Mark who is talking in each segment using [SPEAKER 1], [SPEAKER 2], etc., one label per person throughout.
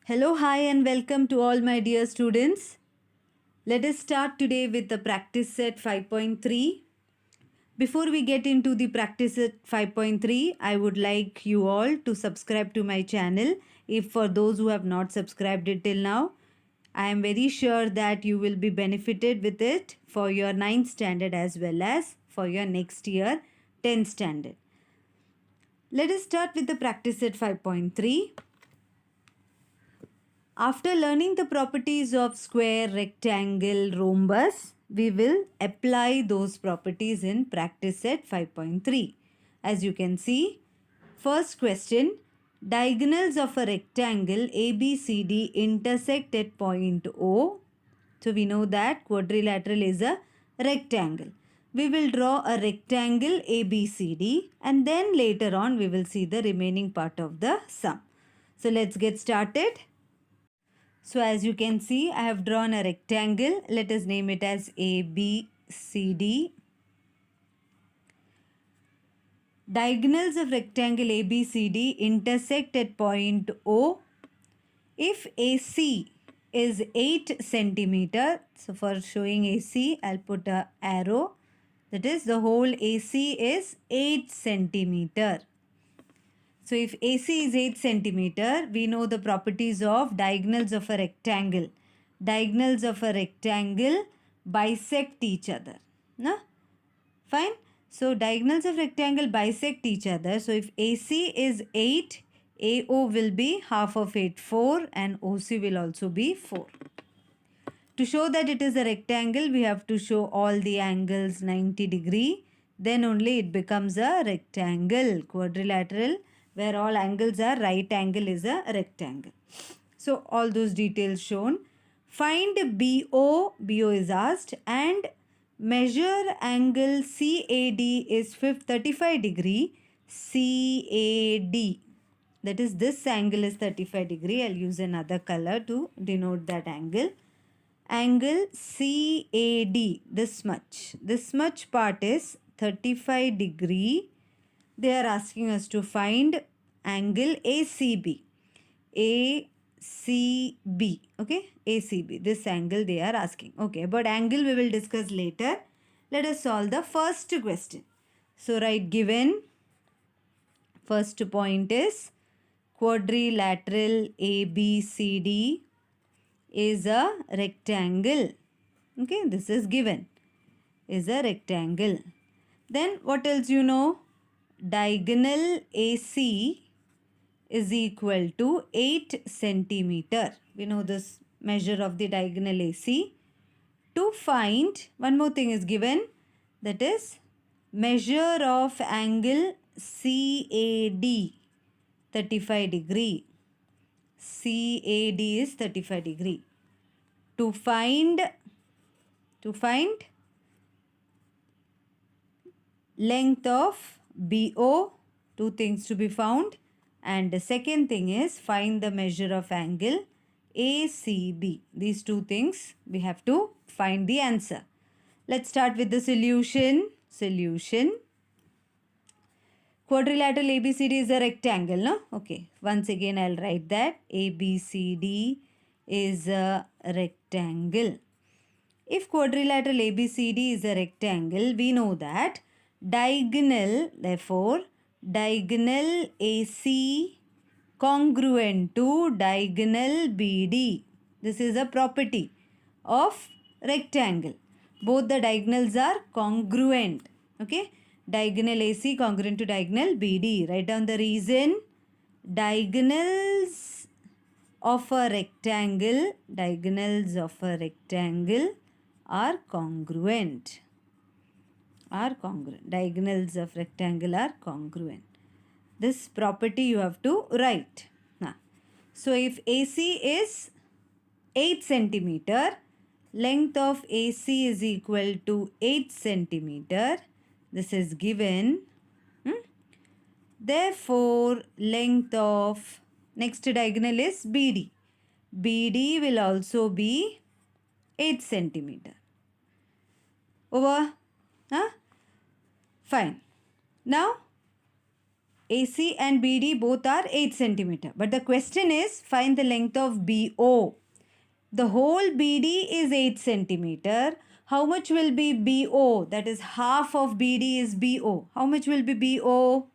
[SPEAKER 1] Hello, hi, and welcome to all my dear students. Let us start today with the practice set 5.3. Before we get into the practice set 5.3, I would like you all to subscribe to my channel. If for those who have not subscribed it till now, I am very sure that you will be benefited with it for your 9th standard as well as for your next year 10th standard. Let us start with the practice set 5.3. After learning the properties of square, rectangle, rhombus, we will apply those properties in practice set 5.3. As you can see, first question, diagonals of a rectangle ABCD intersect at point O. So we know that quadrilateral is a rectangle. We will draw a rectangle ABCD and then later on we will see the remaining part of the sum. So let's get started. So as you can see, I have drawn a rectangle. Let us name it as ABCD. Diagonals of rectangle ABCD intersect at point O. If AC is 8 centimeter, so for showing AC, I'll put a arrow. That is, the whole AC is 8 centimeter. So if AC is 8 centimeter, we know the properties of diagonals of a rectangle. Diagonals of a rectangle bisect each other. No? Fine. So diagonals of rectangle bisect each other. So if AC is 8, AO will be half of 8, 4, and OC will also be 4. To show that it is a rectangle, we have to show all the angles 90 degree. Then only it becomes a rectangle. Quadrilateral, where all angles are right angle, is a rectangle. So all those details shown. Find BO, BO is asked, and measure angle CAD is 35 degree. CAD, that is, this angle is 35 degree. I'll use another color to denote that angle. Angle CAD, this much part is 35 degree. They are asking us to find angle ACB. ACB, okay, ACB, this angle they are asking. Okay, but angle we will discuss later. Let us solve the first question. So write given. First point is quadrilateral ABCD is a rectangle. Okay, this is given. Is a rectangle. Then what else you know? Diagonal AC is equal to 8 centimeter. We know this measure of the diagonal AC. To find, one more thing is given, that is measure of angle CAD, 35 degree. CAD is 35 degree. To find length of BO, two things to be found. And the second thing is find the measure of angle ACB. These two things we have to find the answer. Let's start with the solution. Quadrilateral ABCD is a rectangle, no? Okay. Once again, I'll write that ABCD is a rectangle. If quadrilateral ABCD is a rectangle, we know that diagonal, therefore, diagonal AC congruent to diagonal BD. This is a property of rectangle. Both the diagonals are congruent. Okay. Diagonal AC congruent to diagonal BD. Write down the reason. Diagonals of a rectangle are congruent. Diagonals of rectangle are congruent. This property you have to write. So if AC is 8 centimeter, length of AC is equal to 8 centimeter. This is given. Therefore, length of next diagonal is BD. BD will also be 8 centimeter. Over? Fine. Now, AC and BD both are 8 centimeter. But the question is, find the length of BO. The whole BD is 8 centimeter. How much will be BO? That is half of BD is BO. How much will be BO?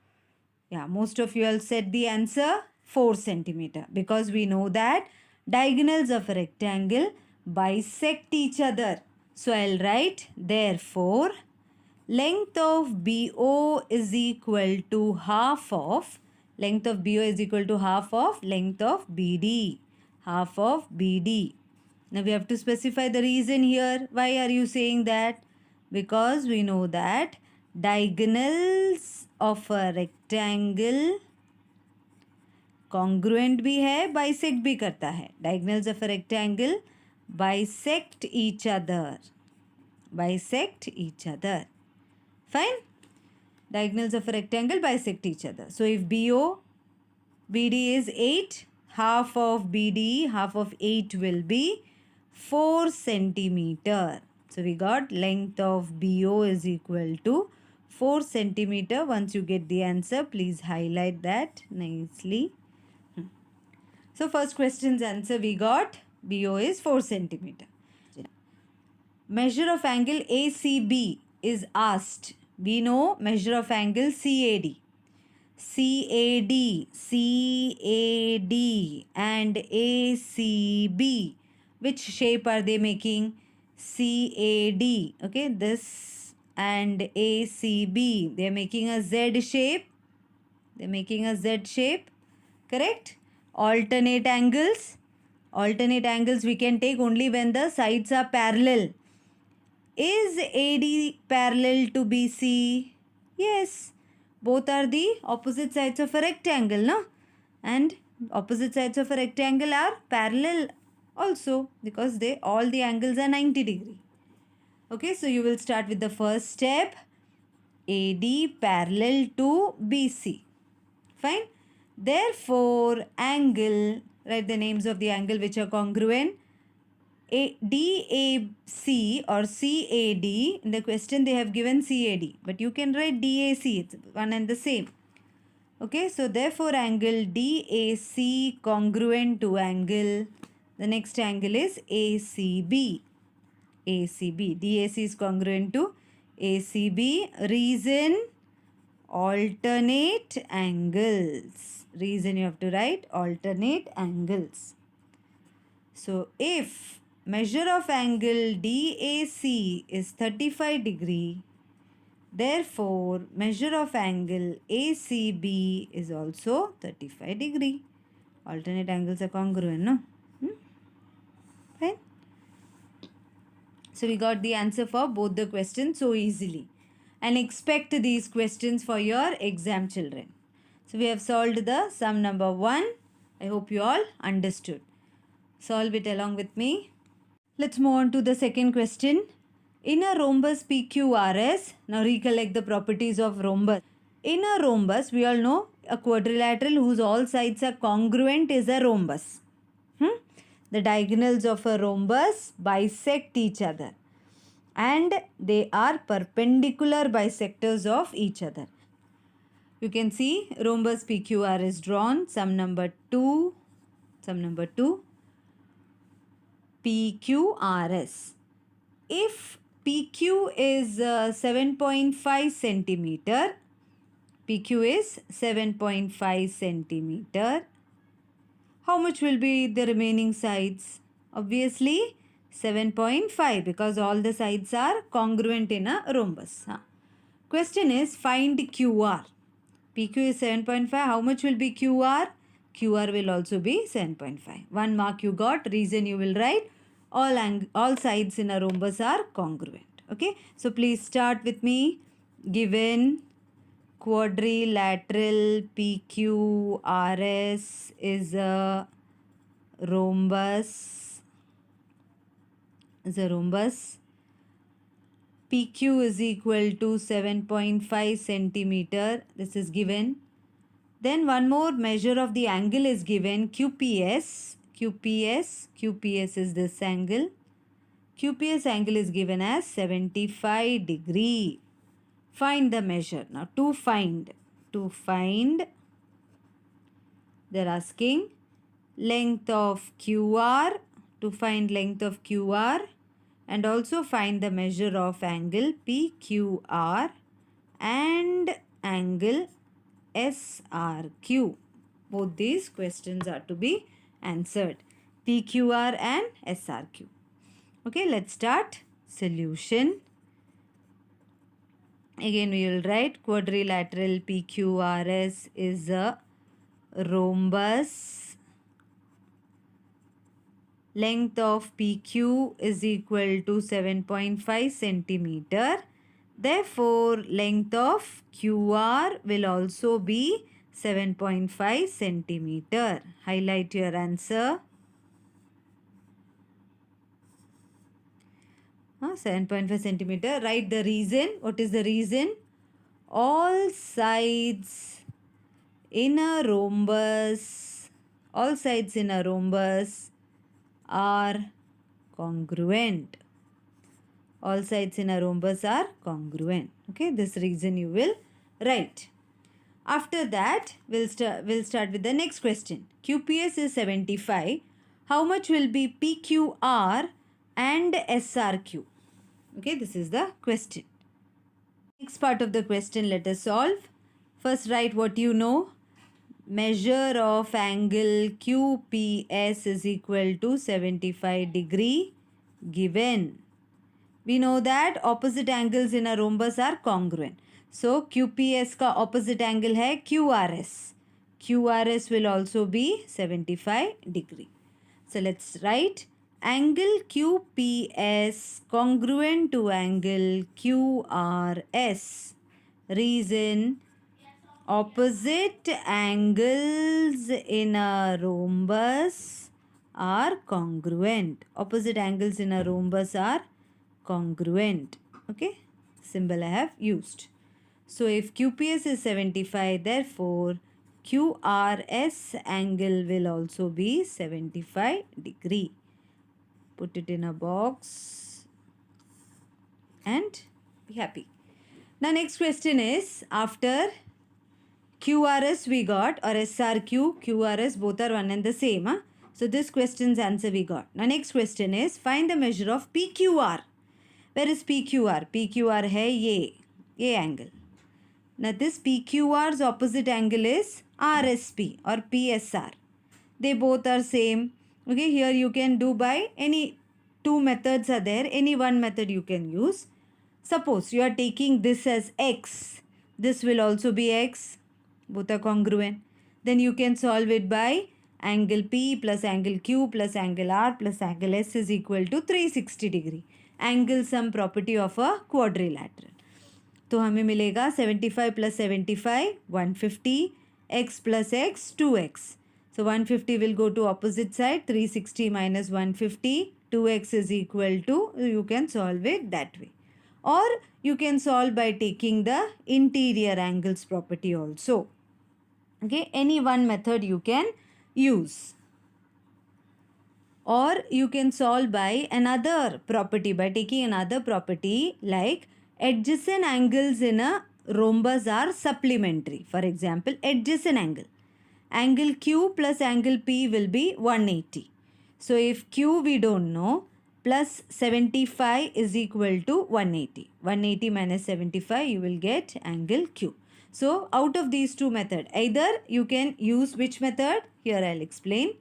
[SPEAKER 1] Yeah, most of you all said the answer 4 centimeter, because we know that diagonals of a rectangle bisect each other. So I'll write, therefore, length of BO is equal to half of length of BO is equal to half of length of BD. Half of BD. Now we have to specify the reason here. Why are you saying that? Because we know that diagonals of a rectangle congruent भी है, bisect भी करता है. Diagonals of a rectangle bisect each other. Bisect each other. Fine? Diagonals of a rectangle bisect each other. So if BD is 8, half of BD, half of 8 will be 4 centimeter. So we got length of BO is equal to 4 centimeter. Once you get the answer, please highlight that nicely. So first question's answer we got, BO is 4 centimeter. Measure of angle ACB is asked. We know measure of angle CAD. CAD and ACB. Which shape are they making? CAD. Okay, this and ACB. They are making a Z shape. They are making a Z shape. Correct? Alternate angles. Alternate angles we can take only when the sides are parallel. Is AD parallel to BC? Yes. Both are the opposite sides of a rectangle, no? And opposite sides of a rectangle are parallel also, because all the angles are 90 degree. Okay, so you will start with the first step. AD parallel to BC. Fine. Therefore, angle, write the names of the angle which are congruent. DAC or CAD, in the question they have given CAD, but you can write DAC, it's one and the same. Okay, so therefore angle DAC congruent to angle, the next angle is ACB. ACB, DAC is congruent to ACB. Reason, alternate angles. Reason you have to write alternate angles. So if measure of angle DAC is 35 degree, therefore measure of angle ACB is also 35 degree. Alternate angles are congruent, no? Fine. So we got the answer for both the questions so easily. And expect these questions for your exam, children. So we have solved the sum number 1. I hope you all understood. Solve it along with me. Let's move on to the second question. In a rhombus PQRS, now recollect the properties of rhombus. In a rhombus, we all know a quadrilateral whose all sides are congruent is a rhombus. The diagonals of a rhombus bisect each other and they are perpendicular bisectors of each other. You can see rhombus PQR is drawn. Sum number 2. PQRS. If PQ is 7.5 centimeter, PQ is 7.5 centimeter, how much will be the remaining sides? Obviously 7.5, because all the sides are congruent in a rhombus. Question is find QR. PQ is 7.5. How much will be QR? QR will also be 7.5. 1 mark you got. Reason you will write. All sides in a rhombus are congruent. Okay. So please start with me. Given quadrilateral PQRS is a rhombus. PQ is equal to 7.5 centimeter. This is given. Then one more measure of the angle is given, QPS. QPS is this angle. QPS angle is given as 75 degree. Find the measure. Now to find to find, they're asking length of QR, to find length of QR, and also find the measure of angle PQR and angle SRQ. Both these questions are to be answered. PQR and SRQ. Okay, let's start. Solution. Again we will write quadrilateral PQRS is a rhombus. Length of PQ is equal to 7.5 centimeter. Therefore, length of QR will also be 7.5 centimeter. Highlight your answer. 7.5 centimeter. Write the reason. What is the reason? All sides in a rhombus, all sides in a rhombus are congruent. All sides in a rhombus are congruent. Okay, this reason you will write. After that, we'll start with the next question. QPS is 75. How much will be PQR and SRQ? Okay, this is the question. Next part of the question, let us solve. First, write what you know. Measure of angle QPS is equal to 75 degree given. We know that opposite angles in a rhombus are congruent. So QPS का opposite angle है QRS. QRS will also be 75 degree. So let's write angle QPS congruent to angle QRS. Reason: opposite angles in a rhombus are congruent. Opposite angles in a rhombus are congruent. Okay, symbol I have used. So if QPS is 75, therefore QRS angle will also be 75 degree. Put it in a box and be happy. Now next question is, after QRS we got, or SRQ, QRS both are one and the same. So this question's answer we got. Now next question is, find the measure of PQR. Where is PQR? PQR है ये angle. Now this PQR's opposite angle is RSP or PSR. They both are same. Okay, here you can do by any two methods are there. Any one method you can use. Suppose you are taking this as X. This will also be X. Both are congruent. Then you can solve it by angle P plus angle Q plus angle R plus angle S is equal to 360 degree. Angle sum property of a quadrilateral. तो हमें मिलेगा 75 plus 75 150, x plus x 2x. So 150 will go to opposite side, 360 minus 150, 2x is equal to, you can solve it that way. Or you can solve by taking the interior angles property also. Okay, any one method you can use. Or you can solve by another property, by taking another property like adjacent angles in a rhombus are supplementary. For example, adjacent angle. Angle Q plus angle P will be 180. So if Q we don't know, plus 75 is equal to 180. 180 minus 75, you will get angle Q. So out of these two methods, either you can use which method? Here I'll explain.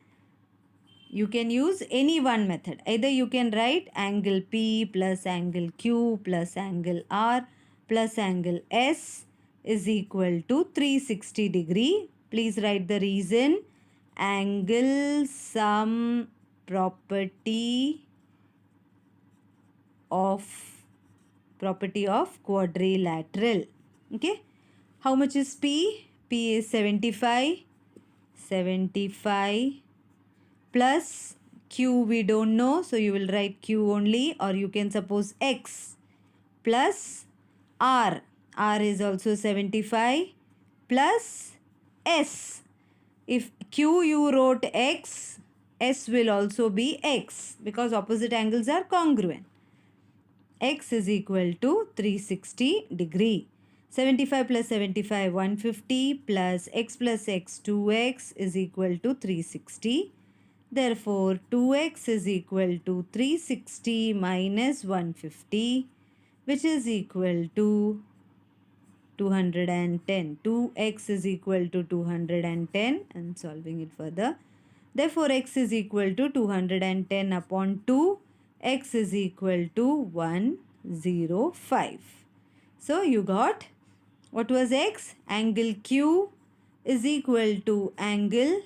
[SPEAKER 1] You can use any one method. Either you can write angle P plus angle Q plus angle R plus angle S is equal to 360 degree. Please write the reason. Angle sum property of quadrilateral. Okay. How much is P? P is 75. 75 plus Q we don't know, so you will write Q only, or you can suppose X plus R. R is also 75 plus S. If Q you wrote X, S will also be X because opposite angles are congruent. X is equal to 360 degree. 75 plus 75, 150 plus x 2x is equal to 360. Therefore, 2x is equal to 360 minus 150, which is equal to 210. 2x is equal to 210. I'm solving it further. Therefore, x is equal to 210 upon 2. X is equal to 105. So, you got, what was x? Angle Q is equal to angle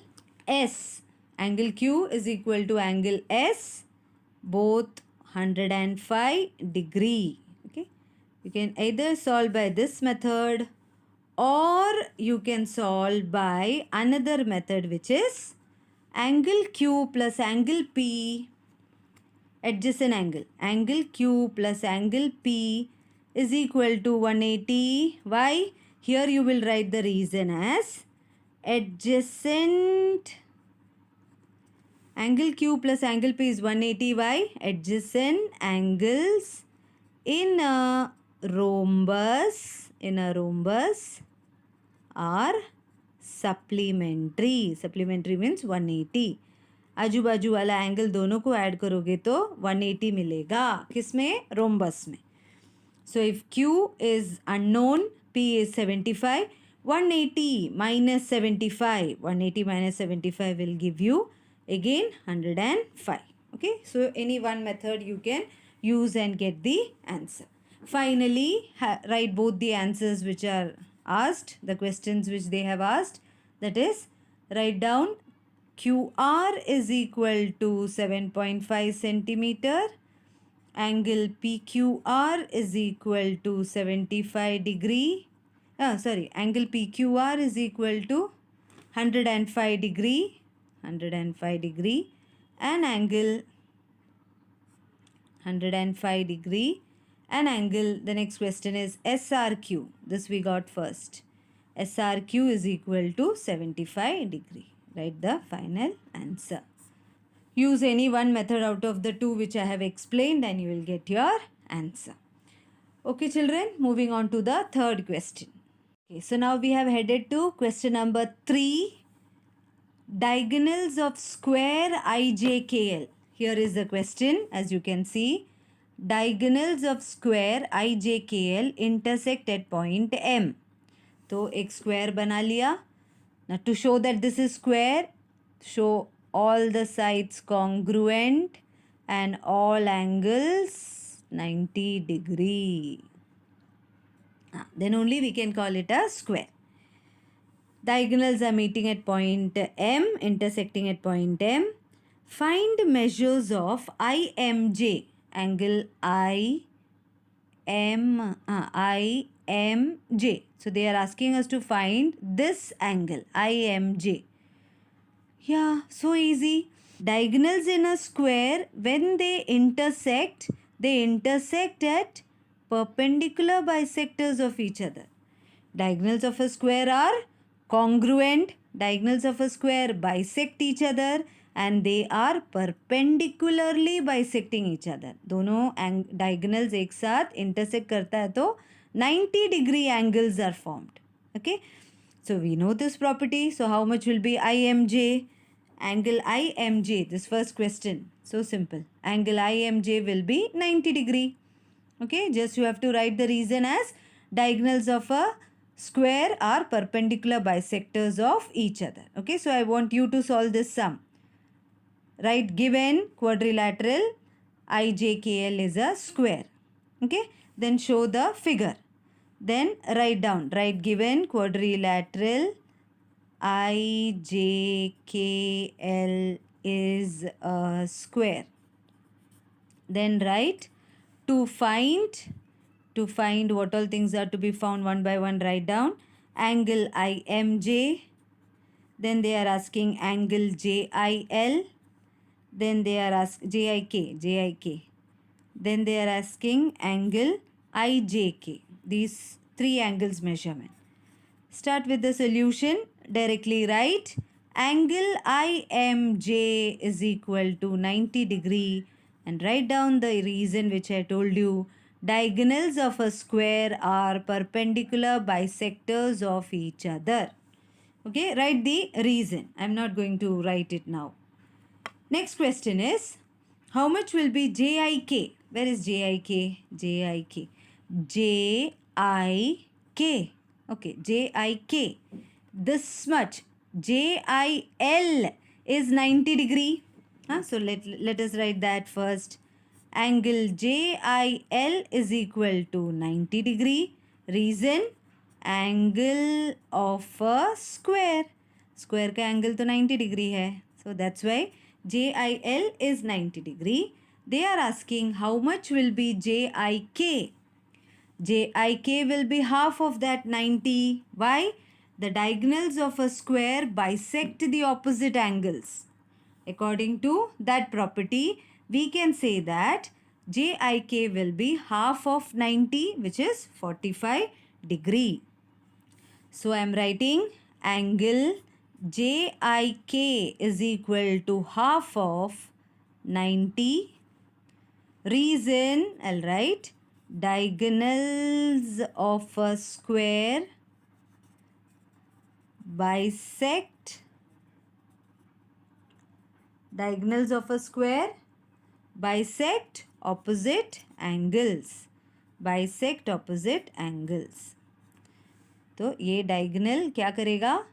[SPEAKER 1] S. Angle Q is equal to angle S, both 105 degree. Okay. You can either solve by this method or you can solve by another method, which is angle Q plus angle P, adjacent angle. Angle Q plus angle P is equal to 180. Why? Here you will write the reason as adjacent. Angle Q plus angle P is 180. Why? Adjacent angles in a rhombus are supplementary. Supplementary means 180. आजू बाजू वाला angle दोनों को add करोगे तो 180 मिलेगा. किस में? रोम्बस में. So if Q is unknown, P is 75, 180 minus 75, 180 minus 75 will give you again 105. Okay, so any one method you can use and get the answer. Finally, write both the answers which are asked, the questions which they have asked. That is, write down QR is equal to 7.5 centimeter. Angle PQR is equal to 75 degree. Angle PQR is equal to 105 degree. 105 degree. And angle 105 degree. And angle, the next question is SRQ. This we got first. SRQ is equal to 75 degree. Write the final answer. Use any one method out of the two which I have explained and you will get your answer. Okay children, moving on to the third question. Okay, so now we have headed to question number 3. Diagonals of square IJKL. Here is the question, as you can see. Diagonals of square IJKL intersect at point M. तो एक square बना लिया. Now to show that this is square, show all the sides congruent and all angles 90 degree. Then only we can call it a square. Diagonals are meeting at point M, intersecting at point M. Find measures of IMJ, angle IMJ. So they are asking us to find this angle, IMJ. Yeah, so easy. Diagonals in a square, when they intersect at perpendicular bisectors of each other. Diagonals of a square are congruent. Diagonals of a square bisect each other and they are perpendicularly bisecting each other. दोनों diagonals एक साथ intersect करता है तो 90 degree angles are formed. Okay. So we know this property. So how much will be IMJ? Angle IMJ, this first question. So simple. Angle IMJ will be 90 degree. Okay. Just you have to write the reason as diagonals of a square are perpendicular bisectors of each other. Okay. So I want you to solve this sum. Write given quadrilateral IJKL is a square. Okay. Then show the figure. Then write down. Write given quadrilateral IJKL is a square. Then write to find what all things are to be found one by one. Write down angle IMJ. Then they are asking angle JIL. Then they are asking JIK. Then they are asking angle IJK. These three angles measurement. Start with the solution. Directly write angle IMJ is equal to 90 degree and write down the reason which I told you. diagonals of a square are perpendicular bisectors of each other. Okay, write the reason. I'm not going to write it now. Next question is, how much will be JIK? Where is JIK? JIK. JIK. Okay, JIK. This much. JIL is 90 degree. So let us write that first. Angle JIL is equal to 90 degree. Reason, angle of a square. Square का angle तो 90 degree है. So that's why JIL is 90 degree. They are asking how much will be JIK. JIK will be half of that 90. Why? The diagonals of a square bisect the opposite angles. According to that property, we can say that JIK will be half of 90, which is 45 degree. So I am writing angle JIK is equal to half of 90. Reason, I'll write diagonals of a square bisect opposite angles. Bisect opposite angles. तो ये diagonal क्या करेगा?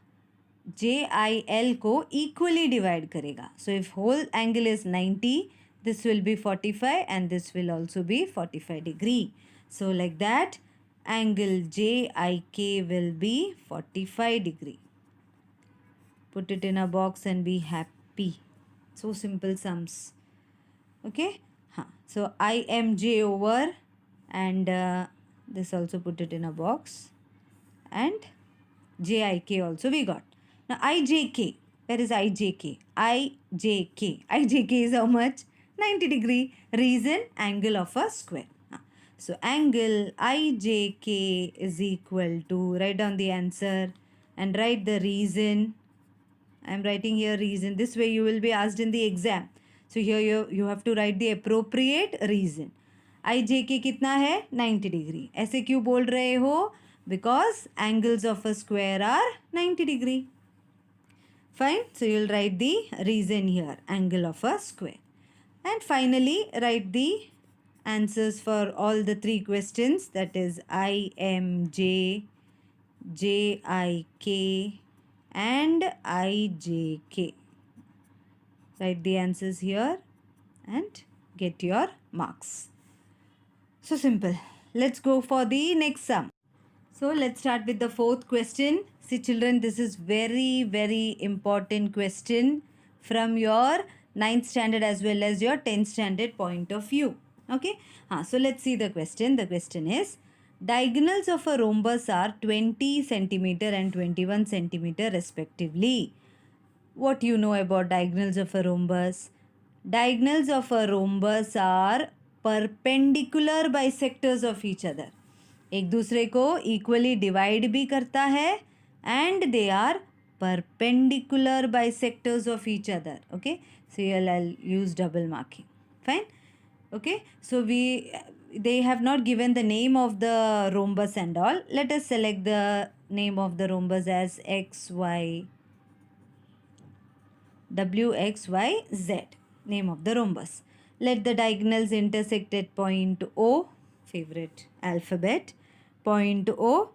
[SPEAKER 1] JIL को equally divide करेगा. So if whole angle is 90, this will be 45 and this will also be 45 degree. So like that, angle JIK will be 45 degree. Put it in a box and be happy. So simple sums. Okay. So IMJ over and this also put it in a box. And JIK also we got. Now IJK. Where is IJK? IJK is how much? 90 degree. Reason, angle of a square. So angle IJK is equal to, write down the answer and write the reason. I am writing here reason. This way you will be asked in the exam. So here you have to write the appropriate reason. IJK कितना है? 90 degree. ऐसे क्यों बोल रहे हो? Because angles of a square are 90 degree. Fine. So you'll write the reason here. Angle of a square. And finally write the answers for all the three questions. That is IMJ, JIK and IJK. Write the answers here and get your marks. So simple. Let's go for the next sum. So let's start with the fourth question. See children, this is very, very important question from your 9th standard as well as your 10th standard point of view. Okay. So let's see the question. The question is, diagonals of a rhombus are 20 centimeter and 21 centimeter respectively. What you know about diagonals of a rhombus? Diagonals of a rhombus are perpendicular bisectors of each other. एक दूसरे को equally divide भी करता है and they are perpendicular bisectors of each other. Okay. So here I'll use double marking. Fine. Okay. So they have not given the name of the rhombus and all. Let us select the name of the rhombus as WXYZ. Name of the rhombus. Let the diagonals intersect at point O. Favorite alphabet. Point O.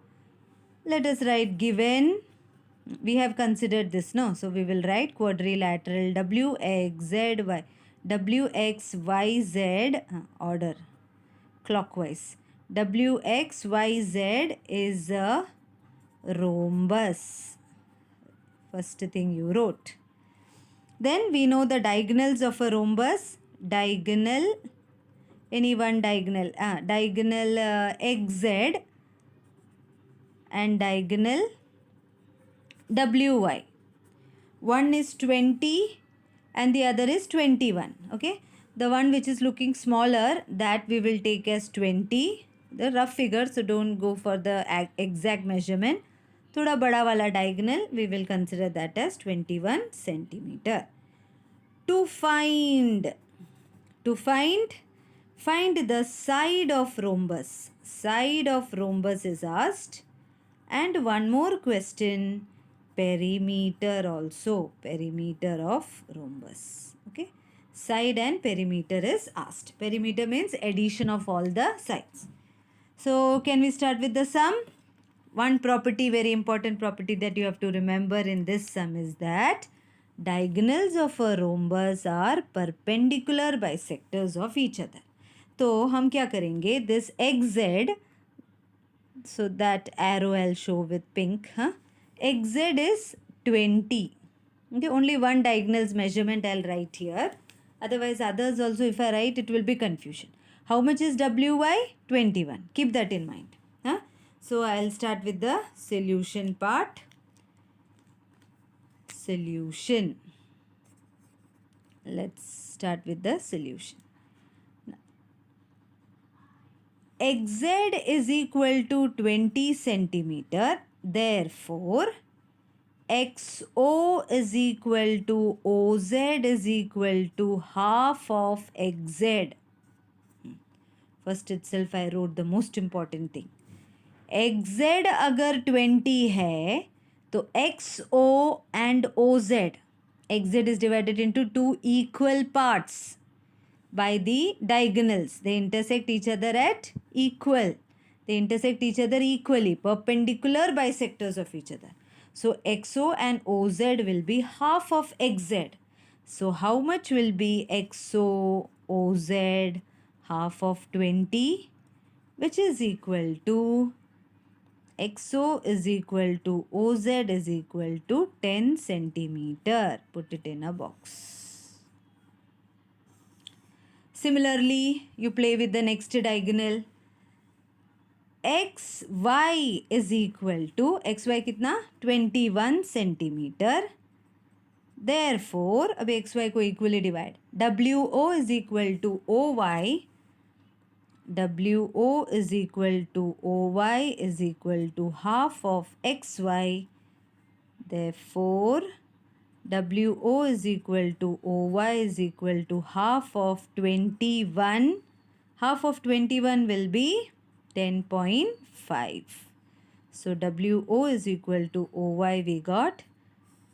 [SPEAKER 1] Let us write given. We have considered this, no? So we will write quadrilateral WXYZ. WXYZ order clockwise. WXYZ is a rhombus. First thing you wrote. Then we know the diagonals of a rhombus. Diagonal, any one diagonal. Diagonal XZ and diagonal WY. One is 20 and the other is 21. Okay. The one which is looking smaller, that we will take as 20. The rough figure, so don't go for the exact measurement. थोड़ा बड़ा वाला diagonal, we will consider that as 21 centimeter. To find Find the side of rhombus. Side of rhombus is asked. And one more question, perimeter also. Perimeter of rhombus. Okay. Side and perimeter is asked. Perimeter means addition of all the sides. So can we start with the sum? One property, very important property that you have to remember in this sum is that diagonals of a rhombus are perpendicular bisectors of each other. तो हम क्या करेंगे? This xz, so that arrow I'll show with pink, xz is 20. Okay, only one diagonal's measurement I'll write here. Otherwise, others also, if I write, it will be confusion. How much is wy? 21. Keep that in mind. So I'll start with the solution part. Solution. Let's start with the solution. xz is equal to 20 centimeter. Therefore, xo is equal to oz is equal to half of xz. First itself I wrote the most important thing. xz अगर 20 है तो xo and oz, xz is divided into two equal parts by the diagonals. They intersect each other at equal. They intersect each other equally, perpendicular bisectors of each other. So xo and oz will be half of xz. So how much will be xo oz half of 20, which is equal to xo is equal to oz is equal to 10 centimeter. Put it in a box. Similarly, you play with the next diagonal. xy is equal to, xy कितना? 21 centimeter. Therefore, अब xy को equally divide. wo is equal to oy. wo is equal to oy is equal to half of xy. Therefore, wo is equal to oy is equal to half of 21. Half of 21 will be 10.5. So wo is equal to oy, we got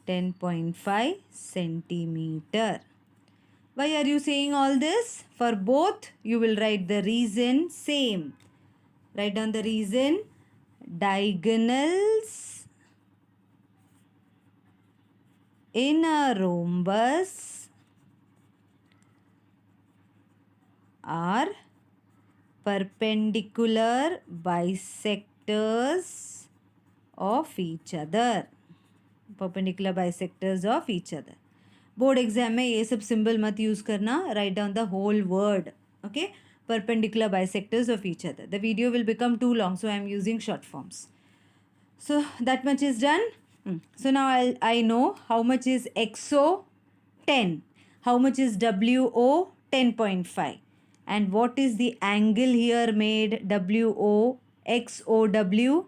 [SPEAKER 1] 10.5 centimeter. Why are you saying all this? For both, you will write the reason same. Write down the reason. Diagonals in a rhombus are perpendicular bisectors of each other. Perpendicular bisectors of each other. Board exam में ये सब symbol मत use करना. Write down the whole word. Okay, perpendicular bisectors of each other. The video will become too long, so I am using short forms. So that much is done. So now I know how much is xo, 10. How much is wo, 10.5. And what is the angle here made? wo, xow,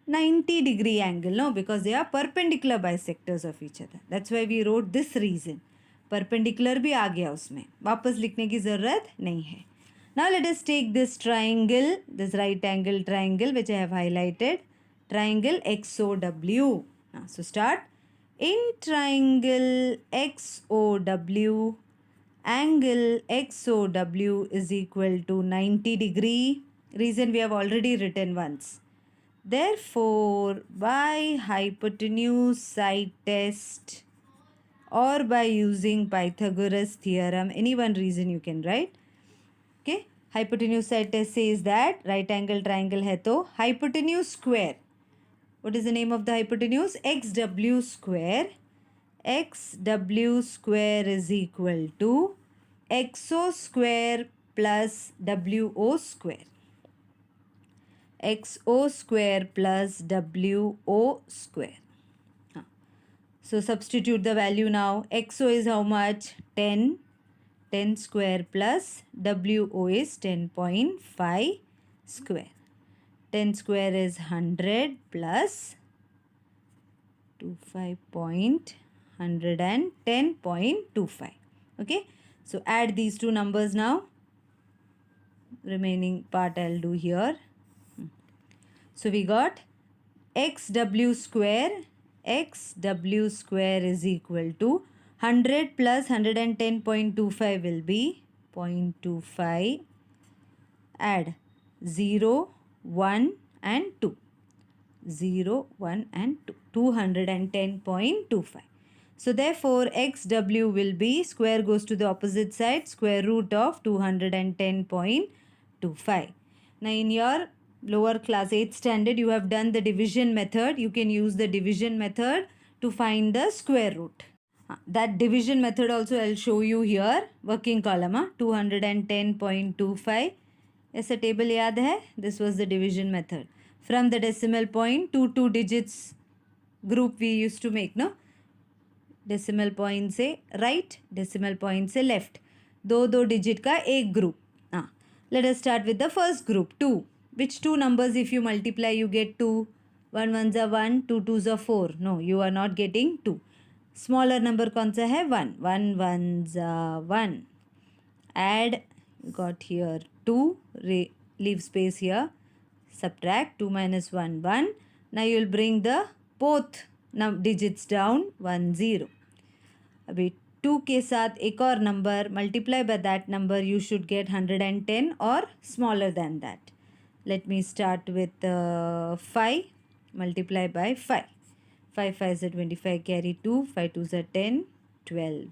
[SPEAKER 1] 90 degree angle, no, because they are perpendicular bisectors of each other. That's why we wrote this reason. Perpendicular भी आ गया उसमें, वापस लिखने की ज़रूरत नहीं है. Now let us take this triangle, this right angle triangle which I have highlighted, triangle XOW. So start. In triangle XOW, angle XOW is equal to 90 degree. Reason we have already written once. Therefore, by hypotenuse side test or by using Pythagoras theorem, any one reason you can write. Okay, hypotenuse side test says that right angle triangle hai to hypotenuse square. What is the name of the hypotenuse? XW square. XW square is equal to XO square plus WO square. XO square plus WO square. So substitute the value now. XO is how much? 10. 10 square plus WO is 10.5 square. 10 square is 100 plus 110.25. Okay. So add these two numbers now. remaining part I'll do here. So we got xw square is equal to 100 plus 110.25 will be 0.25. Add 0, 1 and 2. 0, 1 and 2. 210.25. So therefore xw will be, square goes to the opposite side, square root of 210.25. Now in your lower class 8th standard you have done the division method. You can use the division method to find the square root. That division method also I'll show you here. Working column 210.25. ऐसा table याद है? This was the division method. From the decimal point, two digits group we used to make, no? Decimal point से right, decimal point से left. दो digit का एक group. Let us start with the first group, 2. Which two numbers if you multiply you get 2? 1 ones are 1, 2 twos are 4. No, you are not getting 2. Smaller number कौन सा है? 1. 1 ones are 1. Add, got here 2, leave space here. Subtract 2 minus 1, 1. Now you will bring the both digits down, 1 0. अभी 2 के साथ एक और number, multiply by that number you should get 110 or smaller than that. Let me start with 5, multiply by 5. 5 5s are 25, carry 2, 5 2s are 10, 12.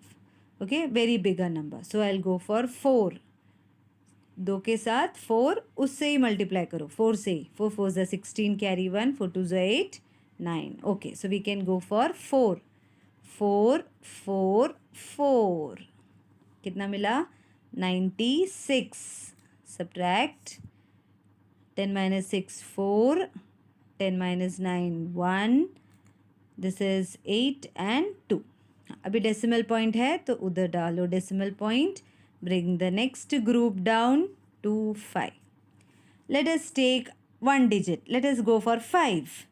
[SPEAKER 1] Okay, very bigger number. So I'll go for 4. 2 के साथ 4 उससे ही multiply करो, 4 से ही. 4 4s are 16, carry 1, 4 2s are 8, 9. Okay, so we can go for 4. 4 4 4. कितना मिला? 96. Subtract 10 minus 6 4, 10 minus 9 1. This is 8 and 2. अभी decimal point है तो उधर डालो decimal point. Bring the next group down to 5. Let us take one digit. Let us go for 5.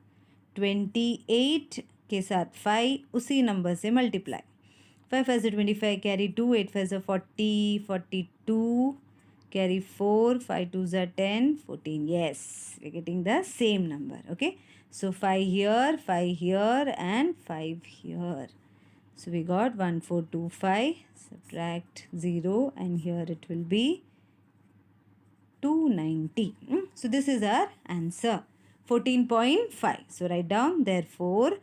[SPEAKER 1] 28 के साथ 5 उसी number से multiply. 5 5 is 25, carry 2, 8 5 is 40, 42, carry 4, 5 2s are 10, 14. Yes, we're getting the same number. Okay, so 5 here, 5 here and 5 here. So we got 1425, subtract 0 and here it will be 290. So this is our answer, 14.5. So write down, therefore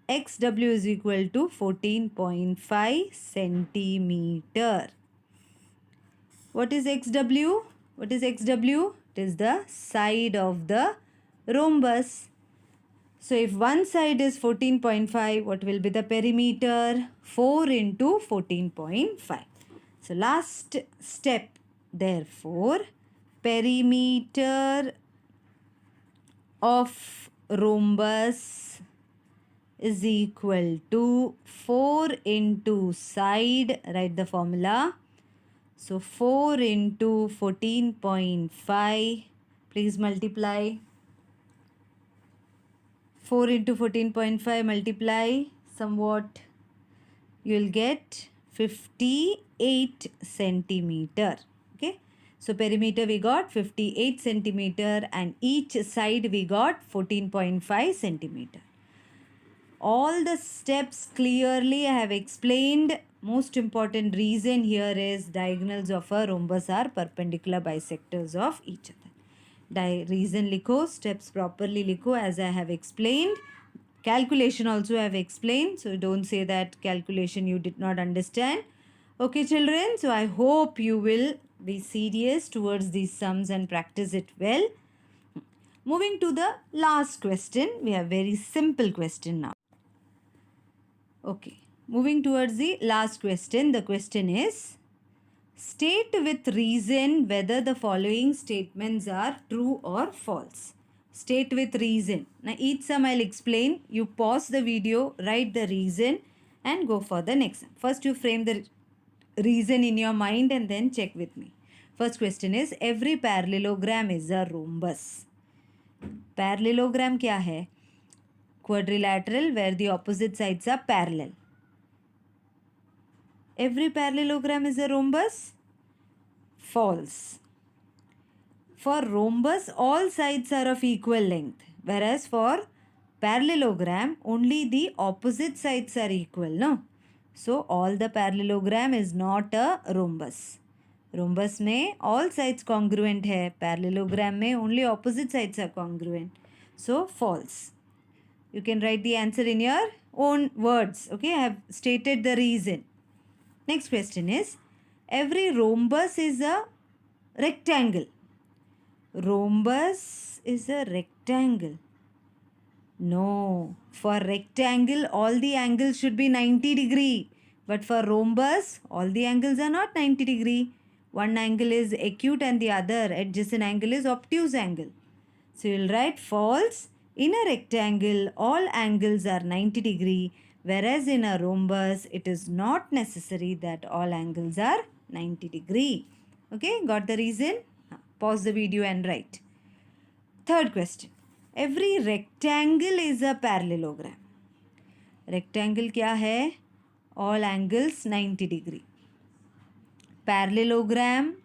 [SPEAKER 1] xw is equal to 14.5 centimeter. What is xw? What is xw? It is the side of the rhombus. So if one side is 14.5, what will be the perimeter? 4 into 14.5. So last step, therefore, perimeter of rhombus is equal to 4 into side. Write the formula. So 4 into 14.5. Please multiply. 4 into 14.5 multiply somewhat. You will get 58 centimeter. Okay. So perimeter we got 58 centimeter and each side we got 14.5 centimeter. All the steps clearly I have explained. Most important reason here is diagonals of a rhombus are perpendicular bisectors of each other. Reason लिखो, steps properly लिखो as I have explained. Calculation also I have explained. So don't say that calculation you did not understand. Okay children, so I hope you will be serious towards these sums and practice it well. Moving to the last question. We have very simple question now. Okay, moving towards the last question. The question is, state with reason whether the following statements are true or false. State with reason. Now each sum I'll explain. You pause the video, write the reason and go for the next sum. First you frame the reason in your mind and then check with me. First question is, every parallelogram is a rhombus. Parallelogram क्या है? Quadrilateral where the opposite sides are parallel. Every parallelogram is a rhombus. false. For rhombus, all sides are of equal length, whereas for parallelogram, only the opposite sides are equal, no? So, all the parallelogram is not a rhombus. Rhombus में all sides congruent है, parallelogram में only opposite sides are congruent. So, false. You can write the answer in your own words. Okay, I have stated the reason. Next question is, every rhombus is a rectangle. Rhombus is a rectangle. No, for rectangle all the angles should be 90 degree. But for rhombus all the angles are not 90 degree. One angle is acute and the other adjacent angle is obtuse angle. So you will write false. In a rectangle all angles are 90 degree, whereas in a rhombus it is not necessary that all angles are 90 degree. Okay, got the reason? Pause the video and write. Third question. Every rectangle is a parallelogram. Rectangle क्या है? All angles 90 degree. Parallelogram,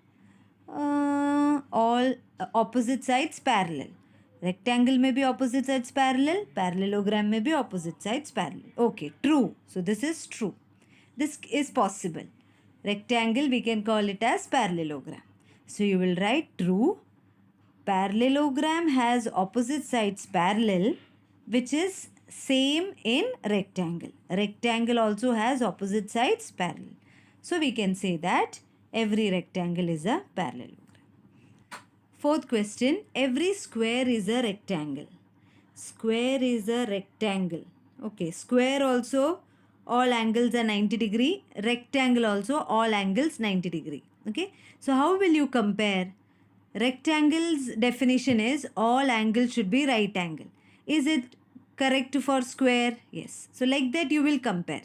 [SPEAKER 1] all opposite sides parallel. Rectangle में भी opposite sides parallel. Parallelogram में भी opposite sides parallel. Okay, true. So this is true. This is possible. Rectangle we can call it as parallelogram. So you will write true. Parallelogram has opposite sides parallel, which is same in rectangle. Rectangle also has opposite sides parallel. So we can say that every rectangle is a parallelogram. Fourth question, every square is a rectangle. Square is a rectangle. Okay, square also all angles are 90 degree. Rectangle also all angles 90 degree. Okay, so how will you compare? Rectangle's definition is all angles should be right angle. Is it correct for square? Yes. So like that you will compare.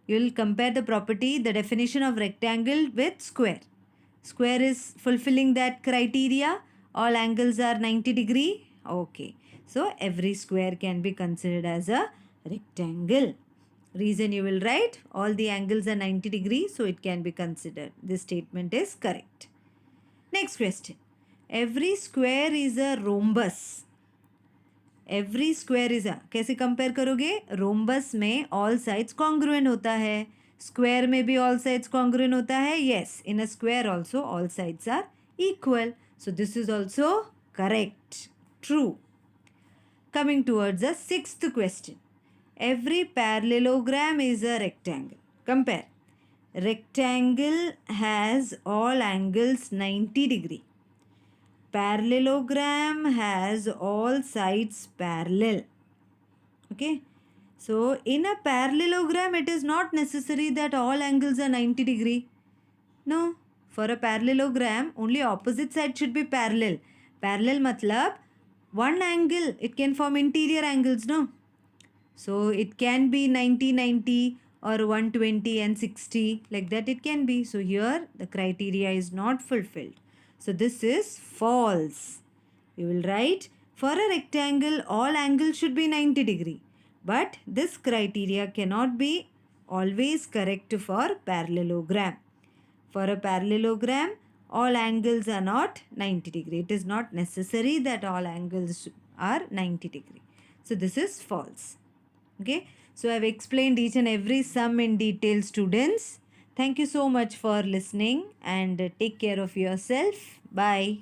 [SPEAKER 1] You will compare the property, the definition of rectangle with square. Square is fulfilling that criteria. All angles are 90 degree. Okay. So every square can be considered as a rectangle. Reason you will write all the angles are 90 degree, so it can be considered. This statement is correct. Next question. Every square is a rhombus. Every square is a, कैसे compare करोगे? Rhombus में all sides congruent होता है. Square में भी all sides congruent होता है. Yes, in a square also all sides are equal. So this is also correct. True. Coming towards the sixth question. Every parallelogram is a rectangle. Compare. Rectangle has all angles 90 degree. Parallelogram has all sides parallel. Okay. So in a parallelogram it is not necessary that all angles are 90 degree. No. For a parallelogram only opposite side should be parallel. Parallel matlab one angle, it can form interior angles, no? So it can be 90, 90 or 120 and 60, like that it can be. So here the criteria is not fulfilled. So this is false. You will write for a rectangle all angles should be 90 degree. But this criteria cannot be always correct for parallelogram. For a parallelogram all angles are not 90 degree. It is not necessary that all angles are 90 degree. So this is false. Okay, so I have explained each and every sum in detail, students. Thank you so much for listening and take care of yourself. Bye.